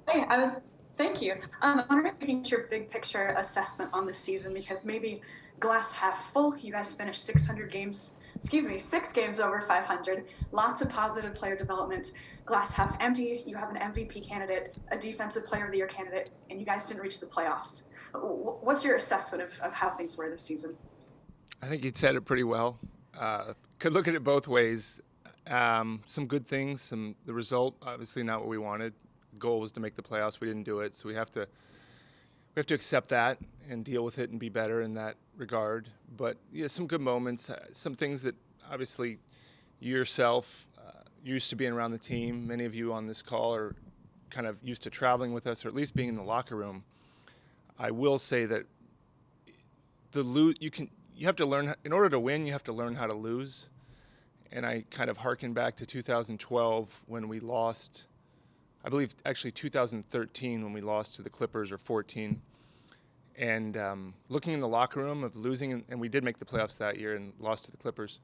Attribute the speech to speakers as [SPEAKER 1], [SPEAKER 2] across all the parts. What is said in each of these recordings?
[SPEAKER 1] Hey, thank you. I'm wondering if you can get your big picture assessment on the season because maybe glass half full, you guys finished 6 games over 500. Lots of positive player development. Glass half empty, you have an MVP candidate, a defensive player of the year candidate, and you guys didn't reach the playoffs. What's your assessment of how things were this season?
[SPEAKER 2] I think you said it pretty well. Could look at it both ways. Some good things. The result obviously not what we wanted. The goal was to make the playoffs. We didn't do it, so we have to accept that and deal with it and be better in that regard. But yeah, some good moments. Some things that obviously you yourself used to being around the team. Many of you on this call are kind of used to traveling with us, or at least being in the locker room. I will say that you have to learn in order to win. You have to learn how to lose, and I kind of harken back to 2012 when we lost. I believe actually 2013 when we lost to the Clippers, or 14. And looking in the locker room of losing, and we did make the playoffs that year and lost to the Clippers.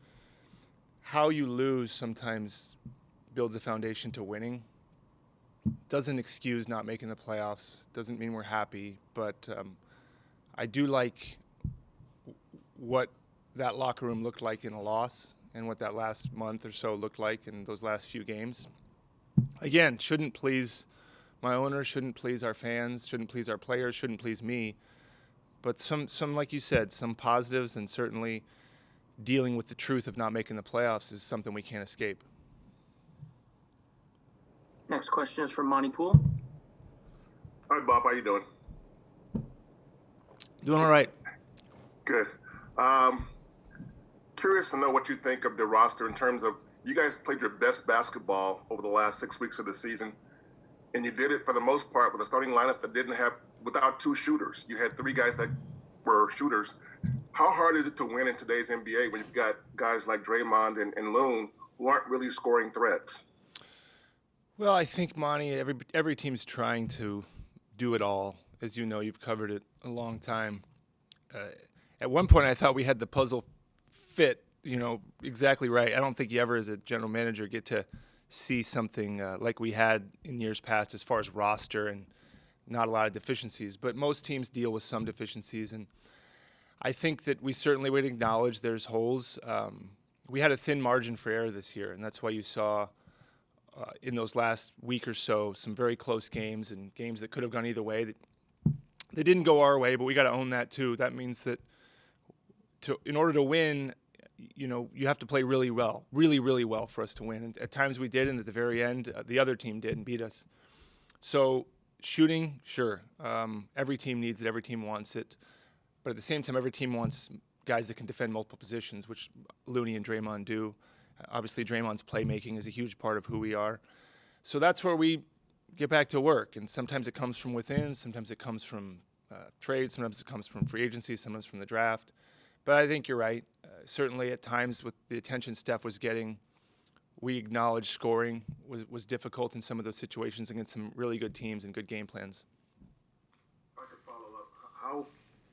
[SPEAKER 2] How you lose sometimes builds a foundation to winning. Doesn't excuse not making the playoffs. Doesn't mean we're happy, but I do like what that locker room looked like in a loss and what that last month or so looked like in those last few games. Again, shouldn't please my owner, shouldn't please our fans, shouldn't please our players, shouldn't please me. But some like you said, some positives, and certainly dealing with the truth of not making the playoffs is something we can't escape.
[SPEAKER 3] Next question is from Monty Poole.
[SPEAKER 4] Hi, Bob. How you doing?
[SPEAKER 2] Doing all right.
[SPEAKER 4] Good. Um, Curious to know what you think of the roster in terms of you guys played your best basketball over the last 6 weeks of the season, and you did it for the most part with a starting lineup that didn't have without two shooters. You had three guys that were shooters. How hard is it to win in today's NBA when you've got guys like Draymond and Loon who aren't really scoring threats?
[SPEAKER 2] Well, I think, Monty, every team's trying to do it all. As you know, you've covered it a long time. At one point, I thought we had the puzzle fit, exactly right. I don't think you ever, as a general manager, get to see something like we had in years past as far as roster and not a lot of deficiencies. But most teams deal with some deficiencies, and I think that we certainly would acknowledge there's holes. We had a thin margin for error this year, and that's why you saw in those last week or so some very close games and games that could have gone either way. They didn't go our way, but we got to own that too. That means that in order to win, you have to play really well, really, really well for us to win. And at times we did, and at the very end, the other team did and beat us. So shooting, sure. Every team needs it. Every team wants it. But at the same time, every team wants guys that can defend multiple positions, which Looney and Draymond do. Obviously, Draymond's playmaking is a huge part of who we are. So that's where we get back to work. And sometimes it comes from within. Sometimes it comes from trade. Sometimes it comes from free agency. Sometimes from the draft. But I think you're right. Certainly at times with the attention Steph was getting, we acknowledge scoring was difficult in some of those situations against some really good teams and good game plans.
[SPEAKER 4] If I could follow up, how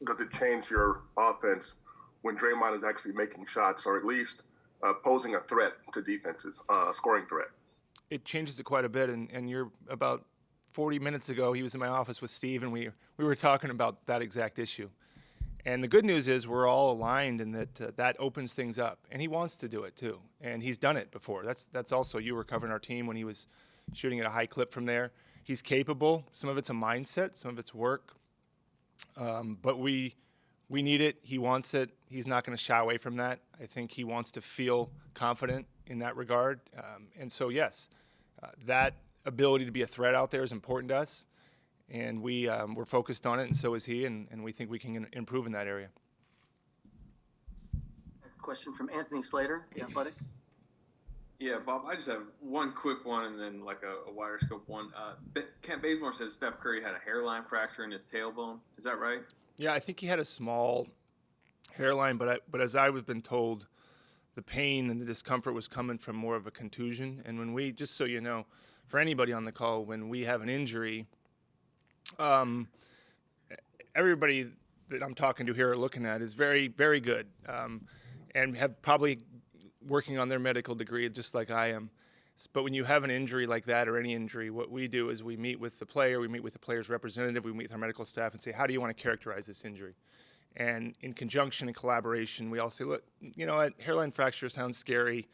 [SPEAKER 4] does it change your offense when Draymond is actually making shots or at least posing a threat to defenses, a scoring threat?
[SPEAKER 2] It changes it quite a bit. And you're about 40 minutes ago, he was in my office with Steve, and we were talking about that exact issue. And the good news is we're all aligned in that opens things up. And he wants to do it too. And he's done it before. That's also, you were covering our team when he was shooting at a high clip from there. He's capable. Some of it's a mindset. Some of it's work. But we need it. He wants it. He's not going to shy away from that. I think he wants to feel confident in that regard. And so, yes, that ability to be a threat out there is important to us. And we're focused on it, and so is he, and we think we can improve in that area.
[SPEAKER 3] Question from Anthony Slater, The Athletic.
[SPEAKER 5] Yeah, Bob, I just have one quick one and then like a wider scope one. Kent Bazemore said Steph Curry had a hairline fracture in his tailbone. Is that right?
[SPEAKER 2] Yeah, I think he had a small hairline, but as I've been told, the pain and the discomfort was coming from more of a contusion. And when we, just so you know, for anybody on the call, when we have an injury, everybody that I'm talking to here or looking at is very, very good, and have probably working on their medical degree just like I am. But when you have an injury like that or any injury, what we do is we meet with the player, we meet with the player's representative, we meet with our medical staff and say, how do you want to characterize this injury? And in conjunction and collaboration, we all say, look, hairline fracture sounds scary.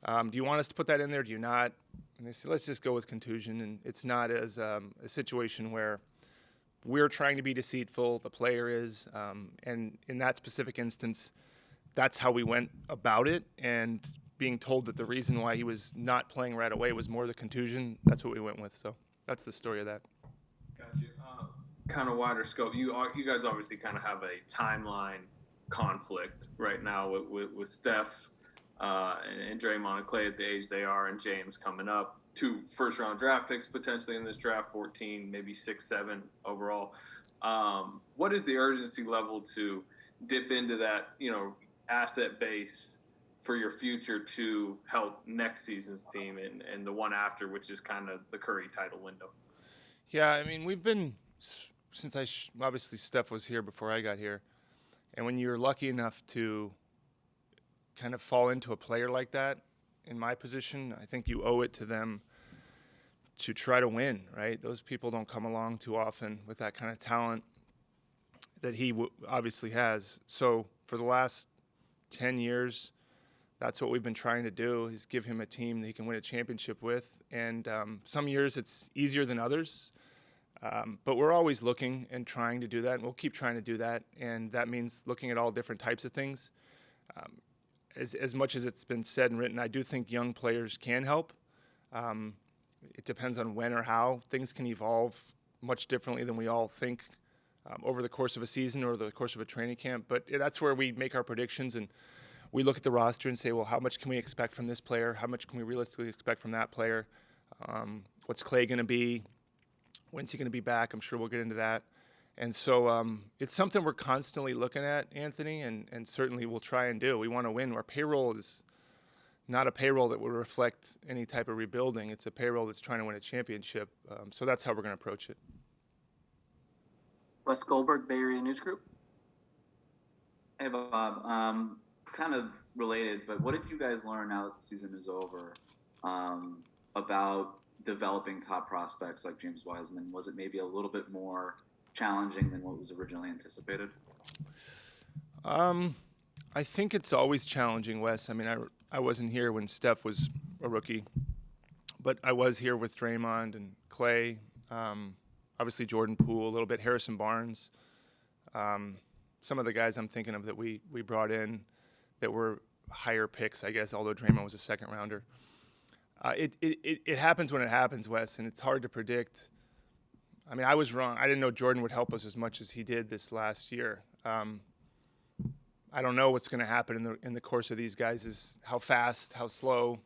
[SPEAKER 2] Do you want us to put that in there? Do you not? And they say, let's just go with contusion. And it's not as a situation where we're trying to be deceitful, the player is. And in that specific instance, that's how we went about it. And being told that the reason why he was not playing right away was more the contusion, that's what we went with. So that's the story of that.
[SPEAKER 5] Got you. Kind of wider scope. You guys obviously kind of have a timeline conflict right now with Steph and Draymond and Klay at the age they are, and James coming up. 2 first-round draft picks potentially in this draft, 14, maybe 6, 7 overall. What is the urgency level to dip into that, asset base for your future to help next season's team and the one after, which is kind of the Curry title window?
[SPEAKER 2] Yeah, I mean, we've been, since obviously Steph was here before I got here, and when you're lucky enough to kind of fall into a player like that, in my position, I think you owe it to them to try to win, right? Those people don't come along too often with that kind of talent that he obviously has. So for the last 10 years, that's what we've been trying to do, is give him a team that he can win a championship with. And some years it's easier than others, but we're always looking and trying to do that, and we'll keep trying to do that. And that means looking at all different types of things. As much as it's been said and written, I do think young players can help. It depends on when or how. Things can evolve much differently than we all think over the course of a season or the course of a training camp. But that's where we make our predictions, and we look at the roster and say, well, how much can we expect from this player? How much can we realistically expect from that player? What's Klay going to be? When's he going to be back? I'm sure we'll get into that. And so it's something we're constantly looking at, Anthony, and certainly we'll try and do. We want to win. Our payroll is not a payroll that will reflect any type of rebuilding. It's a payroll that's trying to win a championship. So that's how we're going to approach it.
[SPEAKER 3] Wes Goldberg, Bay Area News Group.
[SPEAKER 6] Hey, Bob. Kind of related, but what did you guys learn now that the season is over about developing top prospects like James Wiseman? Was it maybe a little bit more challenging than what was originally anticipated?
[SPEAKER 2] I think it's always challenging, Wes. I mean, I wasn't here when Steph was a rookie, but I was here with Draymond and Klay, obviously Jordan Poole, a little bit Harrison Barnes, some of the guys I'm thinking of that we brought in that were higher picks, I guess, although Draymond was a second rounder. It happens when it happens, Wes, and it's hard to predict. I mean, I was wrong. I didn't know Jordan would help us as much as he did this last year. I don't know what's going to happen in the course of these guys, is how fast, how slow.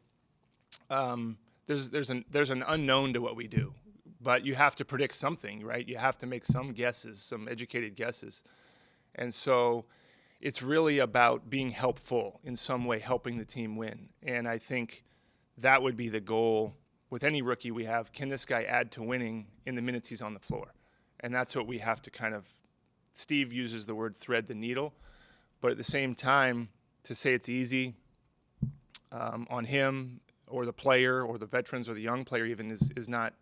[SPEAKER 2] There's an unknown to what we do, but you have to predict something, right? You have to make some guesses, some educated guesses. And so it's really about being helpful in some way, helping the team win. And I think that would be the goal with any rookie we have. Can this guy add to winning in the minutes he's on the floor? And that's what we have to kind of, Steve uses the word thread the needle, but at the same time, to say it's easy on him or the player or the veterans or the young player even is not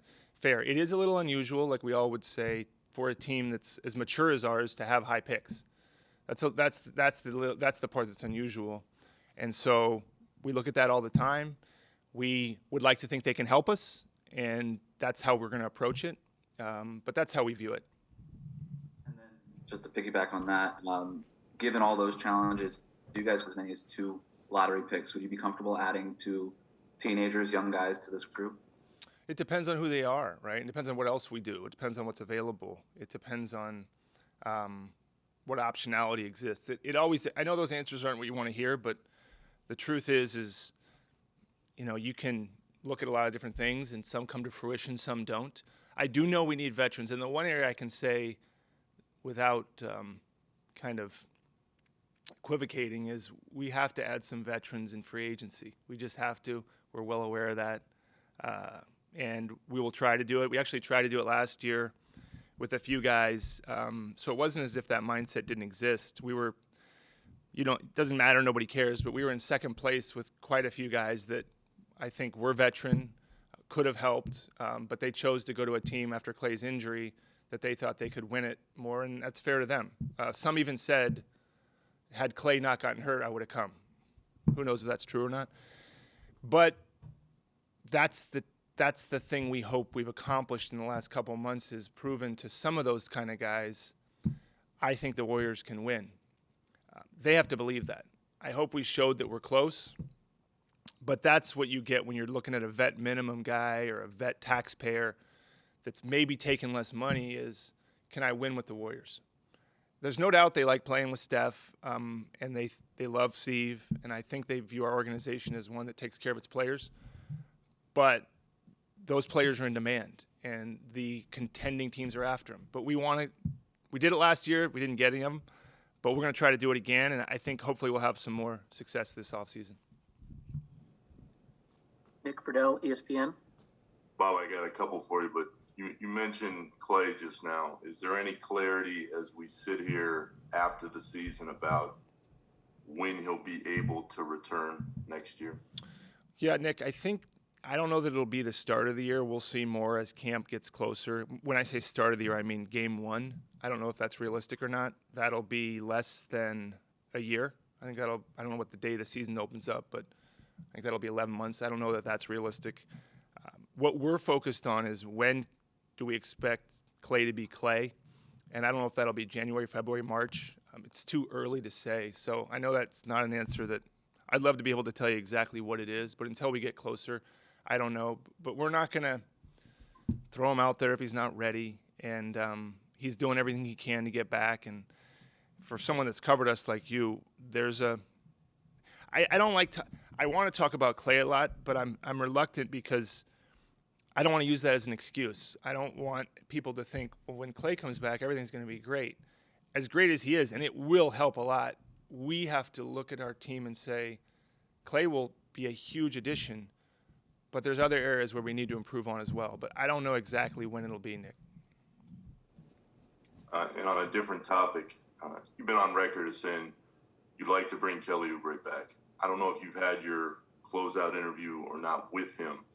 [SPEAKER 2] fair. It is a little unusual, like we all would say, for a team that's as mature as ours to have high picks. That's the part that's unusual. And so we look at that all the time. We would like to think they can help us, and that's how we're going to approach it. But that's how we view it.
[SPEAKER 6] And then just to piggyback on that, given all those challenges, do you guys have as many as 2 lottery picks? Would you be comfortable adding 2 teenagers, young guys to this group?
[SPEAKER 2] It depends on who they are, right? It depends on what else we do. It depends on what's available. It depends on what optionality exists. It always. I know those answers aren't what you want to hear, but the truth is you can look at a lot of different things, and some come to fruition, some don't. I do know we need veterans, and the one area I can say without kind of equivocating is we have to add some veterans in free agency. We just have to. We're well aware of that. And we will try to do it. We actually tried to do it last year with a few guys. So it wasn't as if that mindset didn't exist. We were, it doesn't matter, nobody cares, but we were in second place with quite a few guys that I think we're veteran, could have helped, but they chose to go to a team after Klay's injury that they thought they could win it more, and that's fair to them. Some even said, had Klay not gotten hurt, I would have come. Who knows if that's true or not? But that's the thing we hope we've accomplished in the last couple of months, is proven to some of those kind of guys, I think the Warriors can win. They have to believe that. I hope we showed that we're close, but that's what you get when you're looking at a vet minimum guy or a vet taxpayer that's maybe taking less money, is, can I win with the Warriors? There's no doubt they like playing with Steph, and they love Steve, and I think they view our organization as one that takes care of its players. But those players are in demand, and the contending teams are after them. But we did it last year. We didn't get any of them, but we're going to try to do it again, and I think hopefully we'll have some more success this offseason.
[SPEAKER 3] Nick Friedel, ESPN.
[SPEAKER 7] Bob, I got a couple for you, but you mentioned Klay just now. Is there any clarity as we sit here after the season about when he'll be able to return next year?
[SPEAKER 2] Yeah, Nick, I don't know that it'll be the start of the year. We'll see more as camp gets closer. When I say start of the year, I mean game one. I don't know if that's realistic or not. That'll be less than a year. I don't know what the day the season opens up, but I think that'll be 11 months. I don't know that that's realistic. What we're focused on is, when do we expect Klay to be Klay? And I don't know if that'll be January, February, March. It's too early to say. So I know that's not an answer that I'd love to be able to tell you exactly what it is, but until we get closer, I don't know. But we're not going to throw him out there if he's not ready. And he's doing everything he can to get back. And for someone that's covered us like you, I want to talk about Klay a lot, but I'm reluctant because I don't want to use that as an excuse. I don't want people to think, well, when Klay comes back, everything's going to be great. As great as he is, and it will help a lot, we have to look at our team and say, Klay will be a huge addition, but there's other areas where we need to improve on as well. But I don't know exactly when it'll be, Nick.
[SPEAKER 7] And on a different topic, you've been on record as saying you'd like to bring Kelly Oubre back. I don't know if you've had your closeout interview or not with him.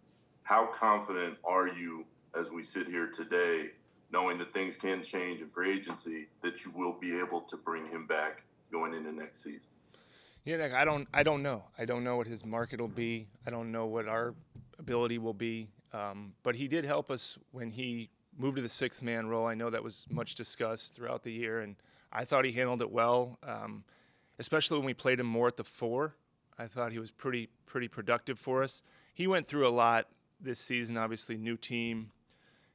[SPEAKER 7] How confident are you, as we sit here today, knowing that things can change in free agency, that you will be able to bring him back going into next season?
[SPEAKER 2] Yeah, Nick, I don't know. I don't know what his market will be. I don't know what our ability will be. But he did help us when he moved to the sixth-man role. I know that was much discussed throughout the year, and I thought he handled it well, especially when we played him more at the four. I thought he was pretty productive for us. He went through a lot this season, obviously, new team,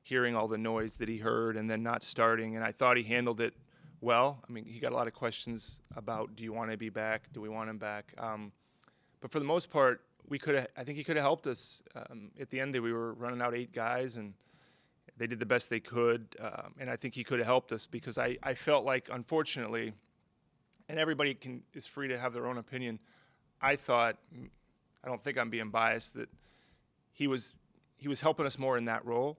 [SPEAKER 2] hearing all the noise that he heard and then not starting, and I thought he handled it well. I mean, he got a lot of questions about, do you want to be back? Do we want him back? But for the most part, I think he could have helped us. At the end, we were running out 8 guys, and they did the best they could, and I think he could have helped us because I felt like, unfortunately, and everybody is free to have their own opinion, I don't think I'm being biased, that he was helping us more in that role.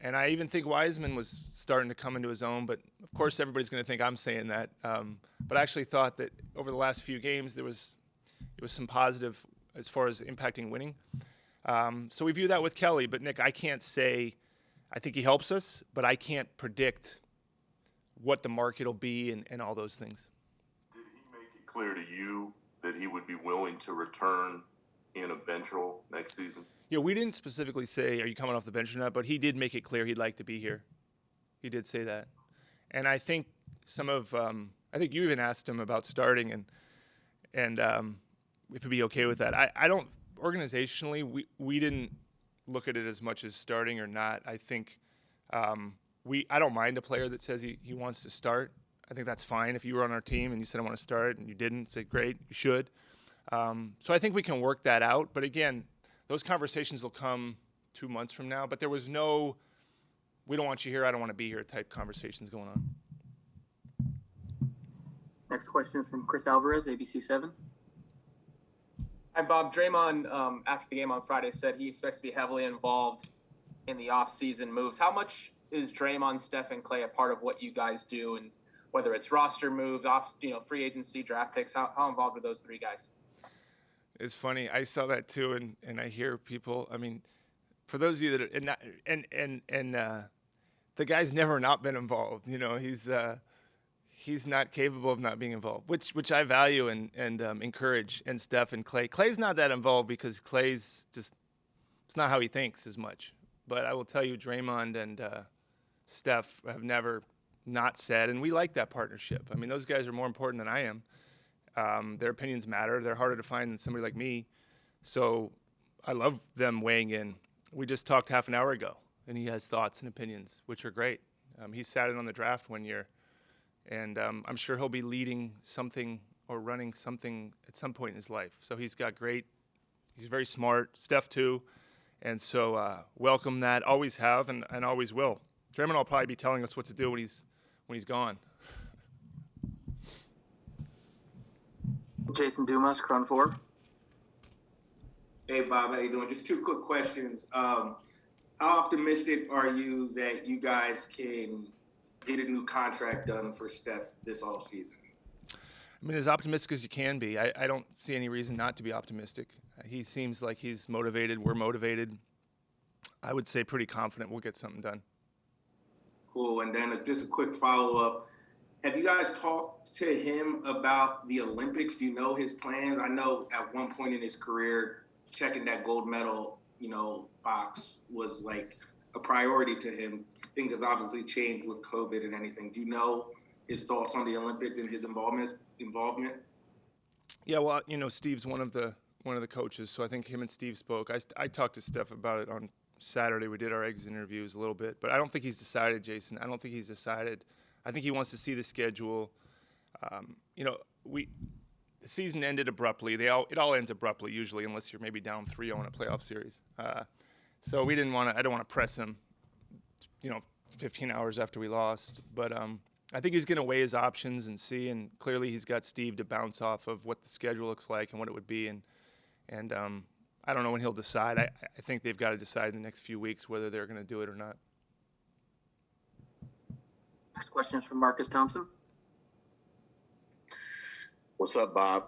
[SPEAKER 2] And I even think Wiseman was starting to come into his own, but of course everybody's going to think I'm saying that. But I actually thought that over the last few games it was some positive as far as impacting winning. So we view that with Kelly. But Nick, I can't say I think he helps us, but I can't predict what the market will be and all those things.
[SPEAKER 7] Did he make it clear to you that he would be willing to return in a bench role next season?
[SPEAKER 2] Yeah, we didn't specifically say, are you coming off the bench or not, but he did make it clear he'd like to be here. He did say that. And I think I think you even asked him about starting and if he'd be okay with that. I don't, organizationally, we didn't look at it as much as starting or not. I think I don't mind a player that says he wants to start. I think that's fine. If you were on our team and you said I want to start and you didn't, say great, you should. So I think we can work that out. But again, those conversations will come 2 months from now. But there was no, we don't want you here, I don't want to be here type conversations going on.
[SPEAKER 3] Next question is from Chris Alvarez, ABC7.
[SPEAKER 8] Hi, Bob. Draymond, after the game on Friday, said he expects to be heavily involved in the offseason moves. How much is Draymond, Steph, and Clay a part of what you guys do, and whether it's roster moves, free agency, draft picks? How involved are those 3 guys?
[SPEAKER 2] It's funny. I saw that too, and I hear people. I mean, for those of you that are, and the guy's never not been involved. You know, he's not capable of not being involved, which I value and encourage. And Steph and Clay. Clay's not that involved because Clay's just it's not how he thinks as much. But I will tell you, Draymond and Steph have never not said, and we like that partnership. I mean, those guys are more important than I am. Their opinions matter. They're harder to find than somebody like me. So I love them weighing in. We just talked half an hour ago, and he has thoughts and opinions, which are great. He sat in on the draft one year, and I'm sure he'll be leading something or running something at some point in his life. So he's very smart, Steph too, and so welcome that, always have and always will. Draymond will probably be telling us what to do when he's gone.
[SPEAKER 3] Jason Dumas, Crown 4.
[SPEAKER 9] Hey, Bob, how you doing? Just two quick questions. How optimistic are you that you guys can get a new contract done for Steph this offseason?
[SPEAKER 2] I mean, as optimistic as you can be. I don't see any reason not to be optimistic. He seems like he's motivated. We're motivated. I would say pretty confident we'll get something done.
[SPEAKER 9] Cool. And then just a quick follow-up. Have you guys talked to him about the Olympics? Do you know his plans? I know at one point in his career, checking that gold medal, box was like a priority to him. Things have obviously changed with COVID and anything. Do you know his thoughts on the Olympics and his involvement?
[SPEAKER 2] Yeah, well, Steve's one of the coaches, so I think him and Steve spoke. I talked to Steph about it on Saturday. We did our exit interviews a little bit, but I don't think he's decided, Jason. I don't think he's decided. I think he wants to see the schedule. The season ended abruptly. It all ends abruptly usually, unless you're maybe down 3-0 in a playoff series. So I don't want to press him, 15 hours after we lost. But I think he's going to weigh his options and see. And clearly he's got Steve to bounce off of what the schedule looks like and what it would be. And I don't know when he'll decide. I think they've got to decide in the next few weeks whether they're going to do it or not.
[SPEAKER 3] Next question is from Marcus Thompson.
[SPEAKER 10] What's up, Bob?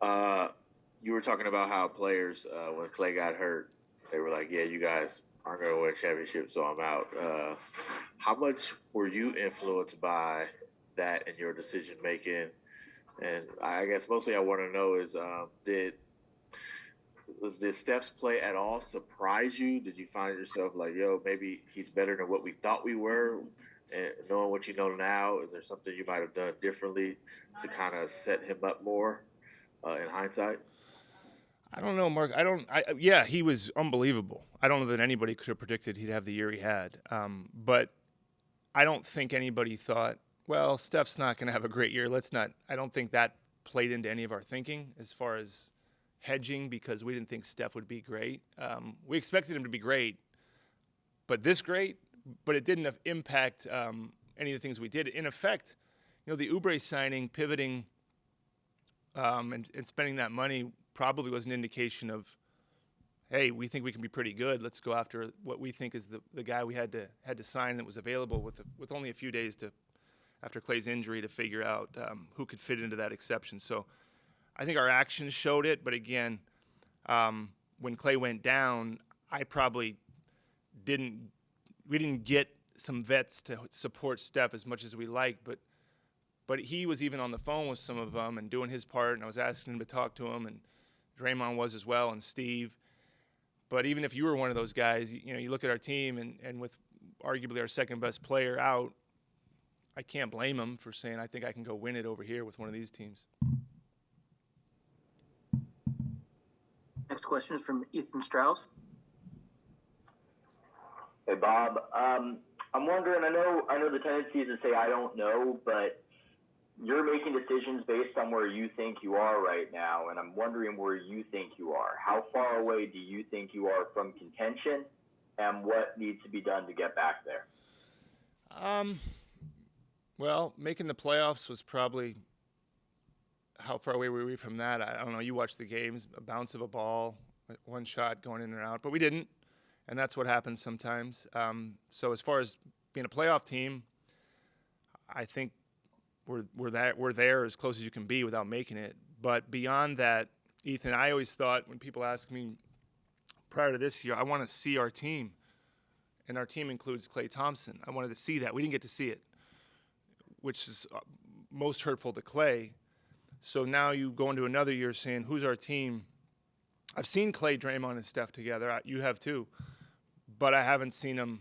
[SPEAKER 10] You were talking about how players, when Klay got hurt, they were like, yeah, you guys aren't going to win a championship, so I'm out. How much were you influenced by that in your decision-making? And I guess mostly I want to know is, did Steph's play at all surprise you? Did you find yourself like, yo, maybe he's better than what we thought we were? And knowing what you know now, is there something you might have done differently to kind of set him up more in hindsight?
[SPEAKER 2] I don't know, Mark. He was unbelievable. I don't know that anybody could have predicted he'd have the year he had. But I don't think anybody thought, well, Steph's not going to have a great year. I don't think that played into any of our thinking as far as hedging, because we didn't think Steph would be great. We expected him to be great, but this great. But it didn't impact any of the things we did. In effect, the Oubre signing, pivoting, and spending that money probably was an indication of, hey, we think we can be pretty good. Let's go after what we think is the guy we had to sign that was available with only a few days after Clay's injury to figure out who could fit into that exception. So I think our actions showed it. But again, when Klay went down, we didn't get some vets to support Steph as much as we liked, but he was even on the phone with some of them and doing his part, and I was asking him to talk to him, and Draymond was as well, and Steve. But even if you were one of those guys, you look at our team, and with arguably our second best player out, I can't blame him for saying, I think I can go win it over here with one of these teams.
[SPEAKER 3] Next question is from Ethan Strauss.
[SPEAKER 11] Hey, Bob. I'm wondering, I know the tendency is to say I don't know, but you're making decisions based on where you think you are right now, and I'm wondering where you think you are. How far away do you think you are from contention, and what needs to be done to get back there?
[SPEAKER 2] Well, making the playoffs was probably how far away were we from that? I don't know. You watched the games, a bounce of a ball, one shot going in and out, but we didn't. And that's what happens sometimes. So as far as being a playoff team, I think we're there as close as you can be without making it. But beyond that, Ethan, I always thought when people ask me prior to this year, I want to see our team, and our team includes Klay Thompson. I wanted to see that. We didn't get to see it, which is most hurtful to Klay. So now you go into another year saying, who's our team? I've seen Klay, Draymond, and Steph together. You have too. But I haven't seen them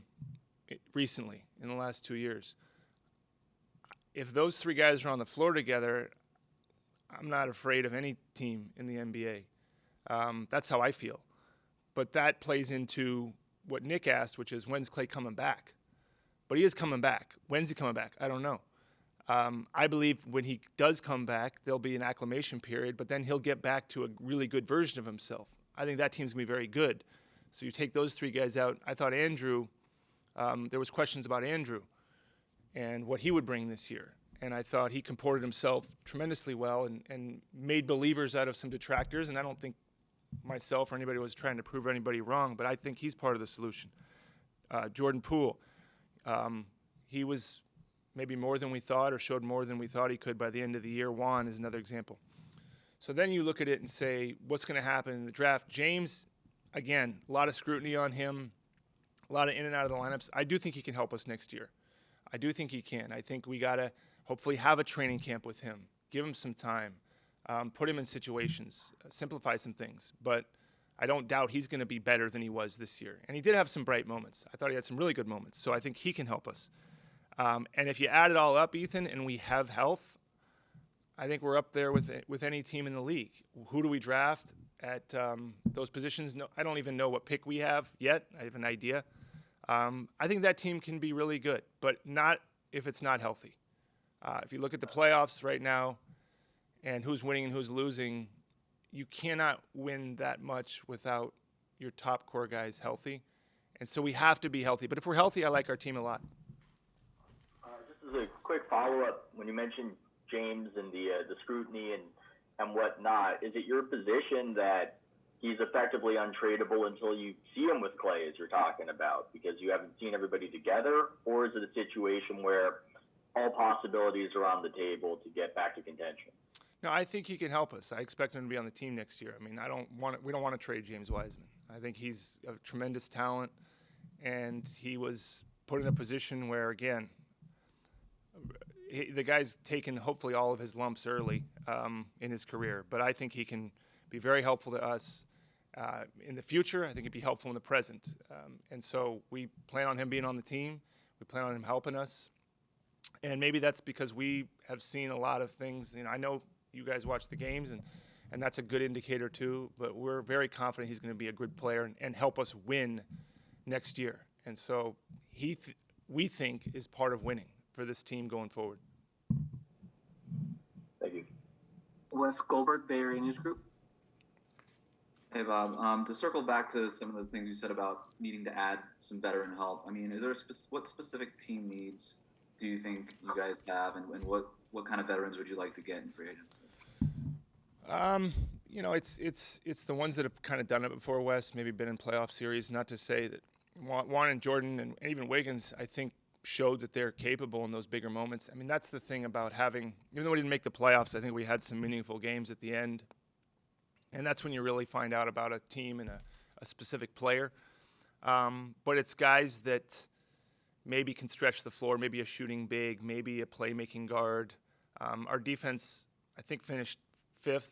[SPEAKER 2] recently in the last 2 years. If those three guys are on the floor together, I'm not afraid of any team in the NBA. That's how I feel. But that plays into what Nick asked, which is, when's Klay coming back? But he is coming back. When's he coming back? I don't know. I believe when he does come back, there'll be an acclimation period, but then he'll get back to a really good version of himself. I think that team's going to be very good. So you take those three guys out. I thought Andrew, there was questions about Andrew and what he would bring this year. And I thought he comported himself tremendously well and made believers out of some detractors. And I don't think myself or anybody was trying to prove anybody wrong, but I think he's part of the solution. Jordan Poole, he was maybe more than we thought, or showed more than we thought he could by the end of the year. Juan is another example. So then you look at it and say, what's going to happen in the draft? James, again, a lot of scrutiny on him, a lot of in and out of the lineups. I do think he can help us next year. I do think he can. I think we got to hopefully have a training camp with him, give him some time, put him in situations, simplify some things. But I don't doubt he's going to be better than he was this year. And he did have some bright moments. I thought he had some really good moments. So I think he can help us. And if you add it all up, Ethan, and we have health, I think we're up there with any team in the league. Who do we draft at those positions? No, I don't even know what pick we have yet. I have an idea. I think that team can be really good, but not if it's not healthy. If you look at the playoffs right now and who's winning and who's losing, you cannot win that much without your top core guys healthy. And so we have to be healthy. But if we're healthy, I like our team a lot.
[SPEAKER 11] Just as a quick follow-up, when you mentioned James and the scrutiny and whatnot, is it your position that he's effectively untradeable until you see him with Klay, as you're talking about, because you haven't seen everybody together? Or is it a situation where all possibilities are on the table to get back to contention?
[SPEAKER 2] No, I think he can help us. I expect him to be on the team next year. I mean, we don't want to trade James Wiseman. I think he's a tremendous talent, and he was put in a position where, again, the guy's taken hopefully all of his lumps early in his career. But I think he can be very helpful to us in the future. I think he'd be helpful in the present. And so we plan on him being on the team. We plan on him helping us. And maybe that's because we have seen a lot of things. You know, I know you guys watch the games, and that's a good indicator too. But we're very confident he's going to be a good player and help us win next year. And so we think is part of winning for this team going forward.
[SPEAKER 11] Thank you.
[SPEAKER 3] Wes Goldberg, Bay Area News Group.
[SPEAKER 6] Hey, Bob. To circle back to some of the things you said about needing to add some veteran help, I mean, is there what specific team needs do you think you guys have, and what kind of veterans would you like to get in free agency?
[SPEAKER 2] You know, it's the ones that have kind of done it before, Wes, maybe been in playoff series. Not to say that Juan and Jordan and even Wiggins, I think, showed that they're capable in those bigger moments. I mean, that's the thing about having, even though we didn't make the playoffs, I think we had some meaningful games at the end. And that's when you really find out about a team and a specific player. But it's guys that maybe can stretch the floor, maybe a shooting big, maybe a playmaking guard. Our defense, I think, finished 5th.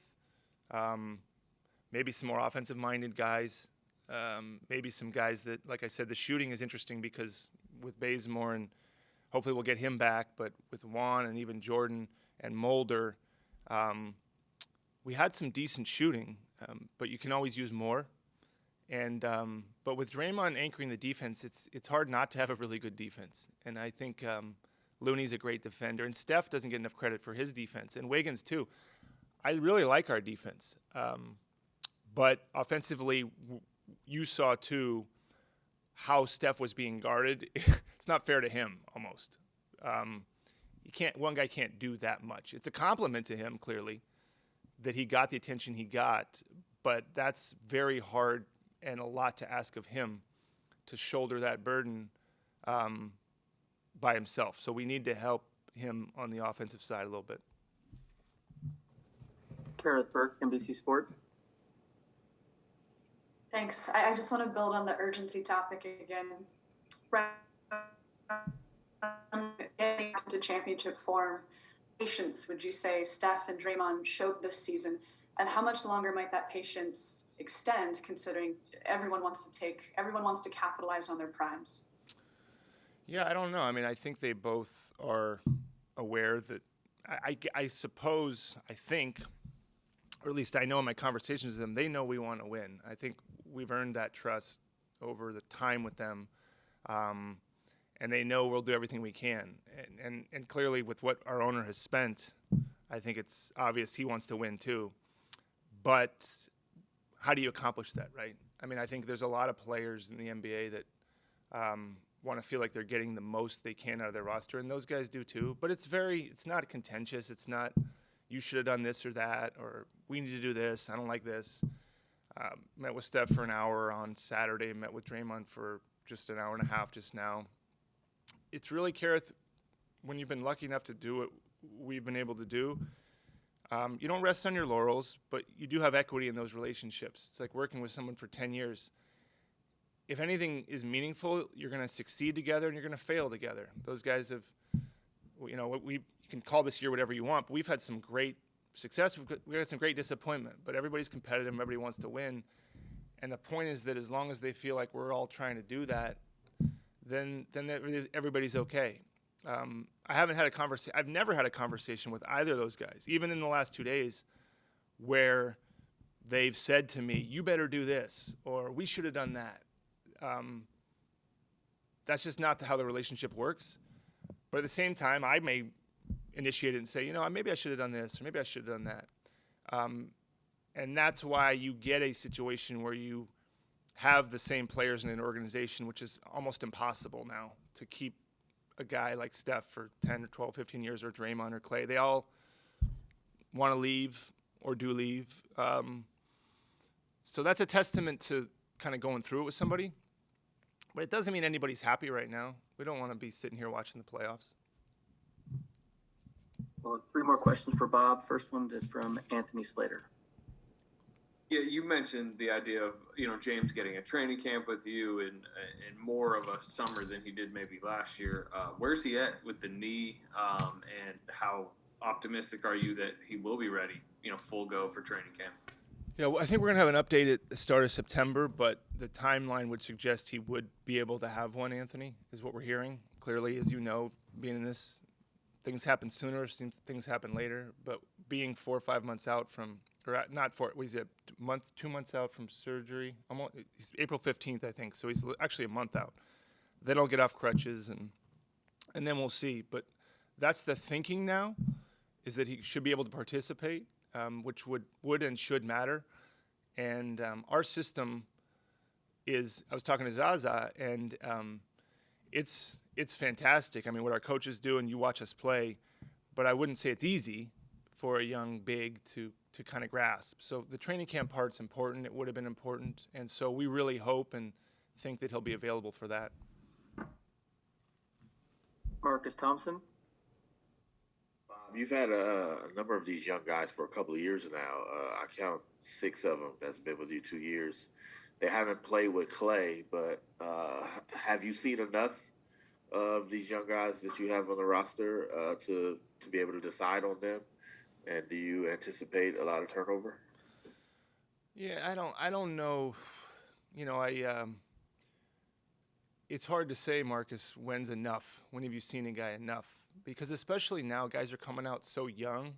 [SPEAKER 2] Maybe some more offensive-minded guys. Maybe some guys that, like I said, the shooting is interesting because with Bazemore, and hopefully we'll get him back, but with Juan and even Jordan and Mulder, we had some decent shooting, but you can always use more. And but with Draymond anchoring the defense, it's hard not to have a really good defense. And I think Looney's a great defender, and Steph doesn't get enough credit for his defense, and Wiggins too. I really like our defense, but offensively, you saw too how Steph was being guarded. It's not fair to him almost. One guy can't do that much. It's a compliment to him, clearly, that he got the attention he got, but that's very hard and a lot to ask of him to shoulder that burden by himself. So we need to help him on the offensive side a little bit.
[SPEAKER 3] Gareth Burke, NBC Sports.
[SPEAKER 1] Thanks. I just want to build on the urgency topic again. Getting into championship form, patience, would you say Steph and Draymond showed this season, and how much longer might that patience extend, considering everyone wants to capitalize on their primes?
[SPEAKER 2] Yeah, I don't know. I mean, I think they both are aware that I suppose, I think, or at least I know in my conversations with them, they know we want to win. I think we've earned that trust over the time with them, and they know we'll do everything we can. And clearly, with what our owner has spent, I think it's obvious he wants to win too. But how do you accomplish that, right? I mean, I think there's a lot of players in the NBA that want to feel like they're getting the most they can out of their roster, and those guys do too. But it's not contentious. It's not, you should have done this or that, or we need to do this, I don't like this. Met with Steph for an hour on Saturday, met with Draymond for just an hour and a half just now. It's really, Kareth, when you've been lucky enough to do what we've been able to do, you don't rest on your laurels, but you do have equity in those relationships. It's like working with someone for 10 years. If anything is meaningful, you're going to succeed together and you're going to fail together. Those guys have, you can call this year whatever you want, but we've had some great success. We've had some great disappointment, but everybody's competitive. Everybody wants to win. And the point is that as long as they feel like we're all trying to do that, then everybody's okay. I've never had a conversation with either of those guys, even in the last 2 days, where they've said to me, you better do this, or we should have done that. That's just not how the relationship works. But at the same time, I may initiate it and say, maybe I should have done this, or maybe I should have done that. And that's why you get a situation where you have the same players in an organization, which is almost impossible now to keep a guy like Steph for 10 or 12, 15 years, or Draymond or Klay. They all want to leave or do leave. So that's a testament to kind of going through it with somebody. But it doesn't mean anybody's happy right now. We don't want to be sitting here watching the playoffs.
[SPEAKER 3] Well, 3 more questions for Bob. First one is from Anthony Slater.
[SPEAKER 5] Yeah, you mentioned the idea of James getting a training camp with you and more of a summer than he did maybe last year. Where's he at with the knee, and how optimistic are you that he will be ready, full go for training camp?
[SPEAKER 2] Yeah, well, I think we're going to have an update at the start of September, but the timeline would suggest he would be able to have one, Anthony, is what we're hearing. Clearly, as you know, being in this, things happen sooner, things happen later, but being 4 or 5 months out from, or not 4, was it 2 months out from surgery? He's April 15th, I think, so he's actually a month out. Then he'll get off crutches, and then we'll see. But that's the thinking now, is that he should be able to participate, which would and should matter. And our system is, I was talking to Zaza, and it's fantastic. I mean, what our coaches do, and you watch us play, but I wouldn't say it's easy for a young big to kind of grasp. So the training camp part's important. It would have been important. And so we really hope and think that he'll be available for that.
[SPEAKER 3] Marcus Thompson.
[SPEAKER 10] You've had a number of these young guys for a couple of years now. I count 6 of them that's been with you 2 years. They haven't played with Klay, but have you seen enough of these young guys that you have on the roster to be able to decide on them? And do you anticipate a lot of turnover?
[SPEAKER 2] Yeah, I don't know. It's hard to say, Marcus, when's enough. When have you seen a guy enough? Because especially now, guys are coming out so young.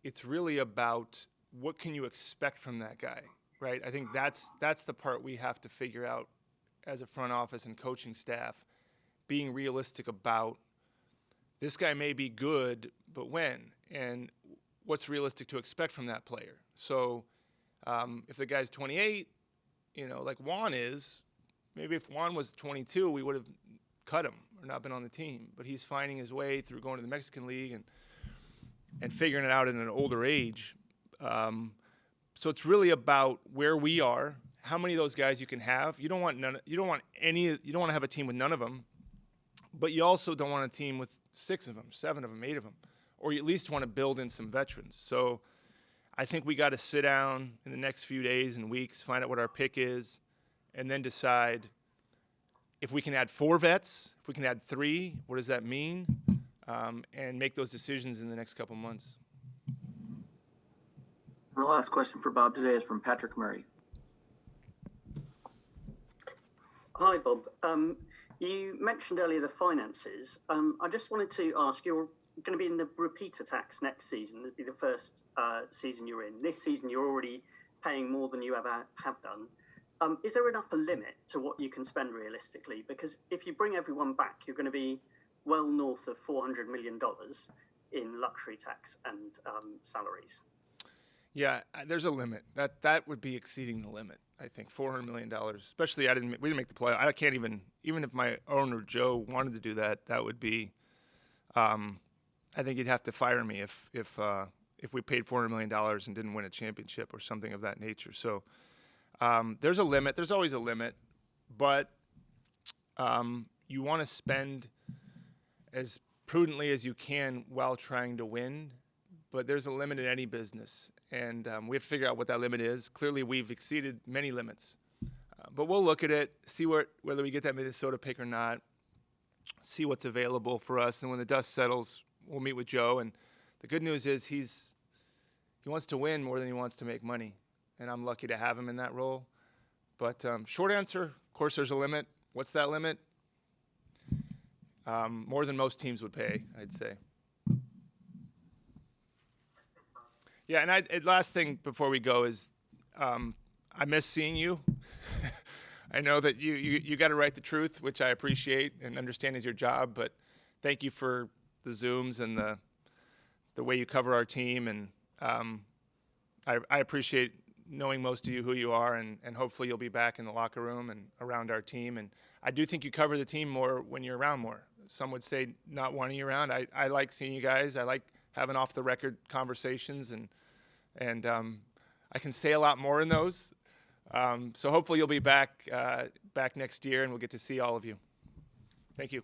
[SPEAKER 2] It's really about what can you expect from that guy, right? I think that's the part we have to figure out as a front office and coaching staff, being realistic about this guy may be good, but when? And what's realistic to expect from that player? So if the guy's 28, like Juan is, maybe if Juan was 22, we would have cut him or not been on the team. But he's finding his way through going to the Mexican League and figuring it out at an older age. So it's really about where we are, how many of those guys you can have. You don't want to have a team with none of them, but you also don't want a team with 6 of them, 7 of them, 8 of them, or you at least want to build in some veterans. So I think we got to sit down in the next few days and weeks, find out what our pick is, and then decide if we can add 4 vets, if we can add 3, what does that mean, and make those decisions in the next couple months.
[SPEAKER 3] The last question for Bob today is from Patrick Murray.
[SPEAKER 12] Hi, Bob. You mentioned earlier the finances. I just wanted to ask, you're going to be in the repeater tax next season. It'll be the first season you're in. This season, you're already paying more than you ever have done. Is there an upper limit to what you can spend realistically? Because if you bring everyone back, you're going to be well north of $400 million in luxury tax and salaries.
[SPEAKER 2] Yeah, there's a limit. That would be exceeding the limit. I think $400 million, especially we didn't make the play. I can't even if my owner Joe wanted to do that, that would be. I think he'd have to fire me if we paid $400 million and didn't win a championship or something of that nature. So there's a limit. There's always a limit, but you want to spend as prudently as you can while trying to win. But there's a limit in any business, and we have to figure out what that limit is. Clearly, we've exceeded many limits, but we'll look at it, see whether we get that Minnesota pick or not, see what's available for us, and when the dust settles, we'll meet with Joe. And the good news is he wants to win more than he wants to make money, and I'm lucky to have him in that role. But short answer, of course, there's a limit. What's that limit? More than most teams would pay, I'd say. Yeah, and last thing before we go is I miss seeing you. I know that you got to write the truth, which I appreciate and understand is your job, but thank you for the Zooms and the way you cover our team, and I appreciate knowing most of you who you are, and hopefully you'll be back in the locker room and around our team. And I do think you cover the team more when you're around more. Some would say not wanting you around. I like seeing you guys. I like having off-the-record conversations, and I can say a lot more in those. So hopefully you'll be back next year, and we'll get to see all of you. Thank you.